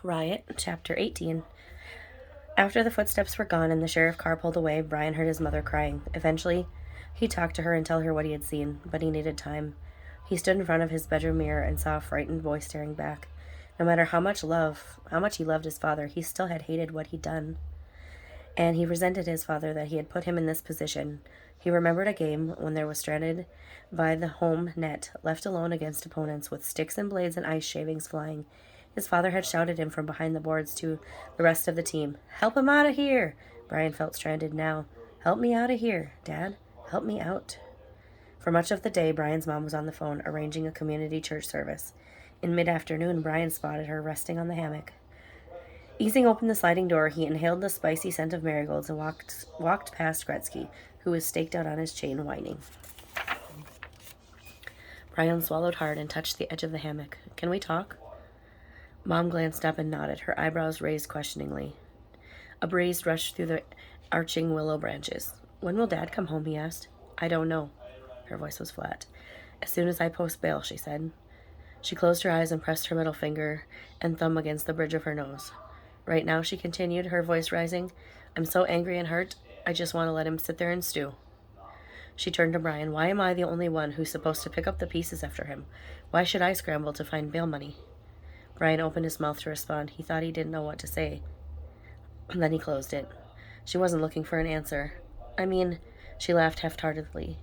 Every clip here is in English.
Riot Chapter 18. After the footsteps were gone and the sheriff car pulled away, Brian heard his mother crying. Eventually, he talked to her and told her what he had seen, but he needed time. He stood in front of his bedroom mirror and saw a frightened boy staring back. No matter how much he loved his father, he still had hated what he'd done. And he resented his father that he had put him in this position. He remembered a game when they were stranded by the home net, left alone against opponents with sticks and blades and ice shavings flying. His father had shouted him from behind the boards to the rest of the team. "Help him out of here!" Brian felt stranded now. "Help me out of here, Dad. Help me out." For much of the day, Brian's mom was on the phone, arranging a community church service. In mid-afternoon, Brian spotted her resting on the hammock. Easing open the sliding door, he inhaled the spicy scent of marigolds and walked past Gretzky, who was staked out on his chain, whining. Brian swallowed hard and touched the edge of the hammock. "Can we talk?" Mom glanced up and nodded, her eyebrows raised questioningly. A breeze rushed through the arching willow branches. "When will Dad come home?" he asked. "I don't know." Her voice was flat. "As soon as I post bail," she said. She closed her eyes and pressed her middle finger and thumb against the bridge of her nose. "Right now," she continued, her voice rising, "I'm so angry and hurt, I just want to let him sit there and stew." She turned to Brian. "Why am I the only one who's supposed to pick up the pieces after him? Why should I scramble to find bail money?" Brian opened his mouth to respond. He thought he didn't know what to say. And then he closed it. She wasn't looking for an answer. "I mean," she laughed half-heartedly,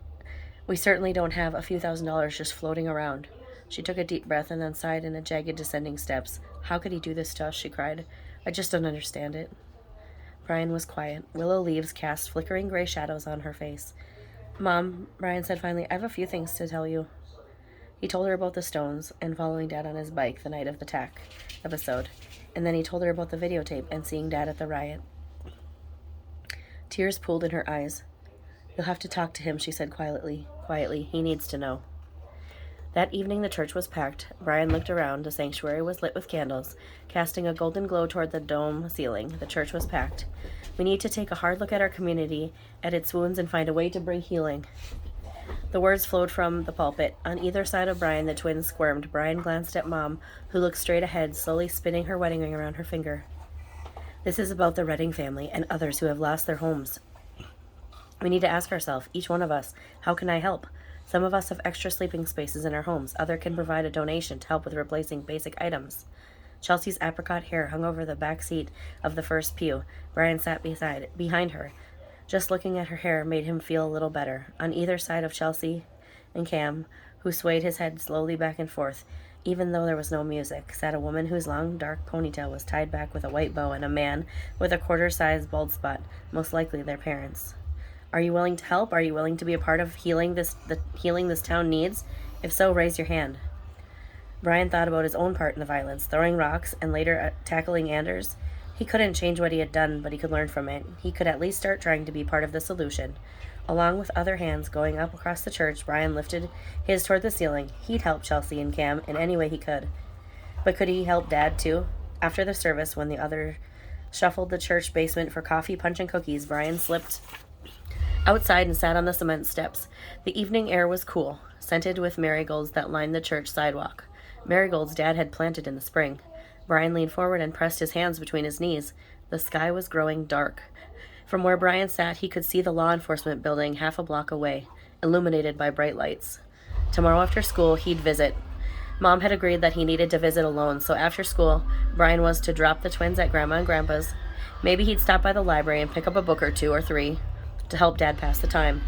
"we certainly don't have a few $1,000s just floating around." She took a deep breath and then sighed in a jagged descending steps. "How could he do this to us?" she cried. "I just don't understand it." Brian was quiet. Willow leaves cast flickering gray shadows on her face. "Mom," Brian said finally, "I have a few things to tell you." He told her about the stones and following Dad on his bike the night of the attack episode. And then he told her about the videotape and seeing Dad at the riot. Tears pooled in her eyes. "You'll have to talk to him," she said quietly. "He needs to know." That evening the church was packed. Brian looked around. The sanctuary was lit with candles, casting a golden glow toward the dome ceiling. The church was packed. "We need to take a hard look at our community, at its wounds, and find a way to bring healing." The words flowed from the pulpit. On either side of Brian, the twins squirmed. Brian glanced at Mom, who looked straight ahead, slowly spinning her wedding ring around her finger. "This is about the Redding family and others who have lost their homes. We need to ask ourselves, each one of us, how can I help? Some of us have extra sleeping spaces in our homes. Others can provide a donation to help with replacing basic items." Chelsea's apricot hair hung over the back seat of the first pew. Brian sat behind her. Just looking at her hair made him feel a little better. On either side of Chelsea and Cam, who swayed his head slowly back and forth, even though there was no music, sat a woman whose long, dark ponytail was tied back with a white bow and a man with a quarter-sized bald spot, most likely their parents. "Are you willing to help? Are you willing to be a part of the healing this town needs? If so, raise your hand." Brian thought about his own part in the violence, throwing rocks and later tackling Anders. He couldn't change what he had done, but he could learn from it. He could at least start trying to be part of the solution. Along with other hands going up across the church, Brian lifted his toward the ceiling. He'd help Chelsea and Cam in any way he could. But could he help Dad, too? After the service, when the other shuffled the church basement for coffee, punch, and cookies, Brian slipped outside and sat on the cement steps. The evening air was cool, scented with marigolds that lined the church sidewalk. Marigolds Dad had planted in the spring. Brian leaned forward and pressed his hands between his knees. The sky was growing dark. From where Brian sat, he could see the law enforcement building half a block away, illuminated by bright lights. Tomorrow after school, he'd visit. Mom had agreed that he needed to visit alone, so after school, Brian was to drop the twins at Grandma and Grandpa's. Maybe he'd stop by the library and pick up a book or two or three to help Dad pass the time.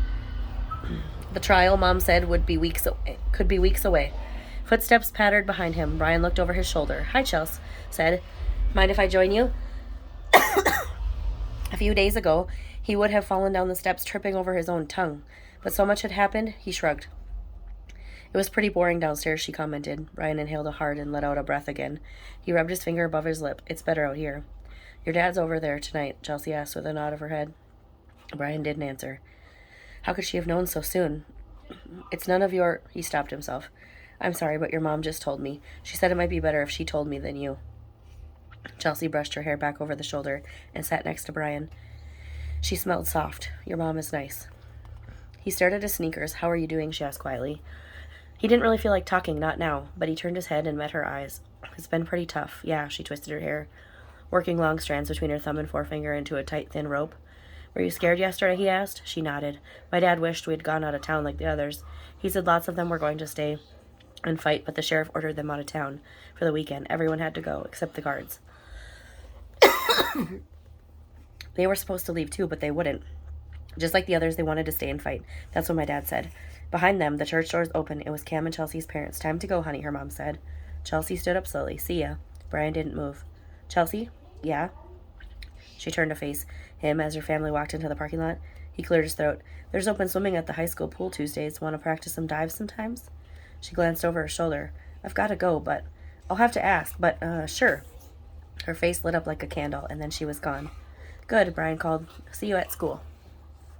The trial, Mom said, could be weeks away. Footsteps pattered behind him. Brian looked over his shoulder. "Hi, Chels," said. "Mind if I join you?" A few days ago, he would have fallen down the steps, tripping over his own tongue. But so much had happened, he shrugged. "It was pretty boring downstairs," she commented. Brian inhaled hard and let out a breath again. He rubbed his finger above his lip. "It's better out here." "Your dad's over there tonight," Chelsea asked with a nod of her head. Brian didn't answer. How could she have known so soon? "It's none of your—" He stopped himself. "I'm sorry, but your mom just told me. She said it might be better if she told me than you." Chelsea brushed her hair back over the shoulder and sat next to Brian. She smelled soft. "Your mom is nice." He stared at his sneakers. "How are you doing?" she asked quietly. He didn't really feel like talking, not now, but he turned his head and met her eyes. It's been pretty tough. Yeah, she twisted her hair, working long strands between her thumb and forefinger into a tight, thin rope. Were you scared yesterday? He asked. She nodded. My dad wished we had gone out of town like the others. He said lots of them were going to stay and fight, but the sheriff ordered them out of town for the weekend. Everyone had to go, except the guards. They were supposed to leave too, but they wouldn't. Just like the others, they wanted to stay and fight. That's what my dad said. Behind them, the church doors open. It was Cam and Chelsea's parents. Time to go, honey, her mom said. Chelsea stood up slowly. See ya. Brian didn't move. Chelsea? Yeah? She turned to face him as her family walked into the parking lot. He cleared his throat. There's open swimming at the high school pool Tuesdays. Want to practice some dives sometimes? She glanced over her shoulder. I've got to go, but I'll have to ask. But, sure. Her face lit up like a candle, and then she was gone. Good, Brian called. See you at school.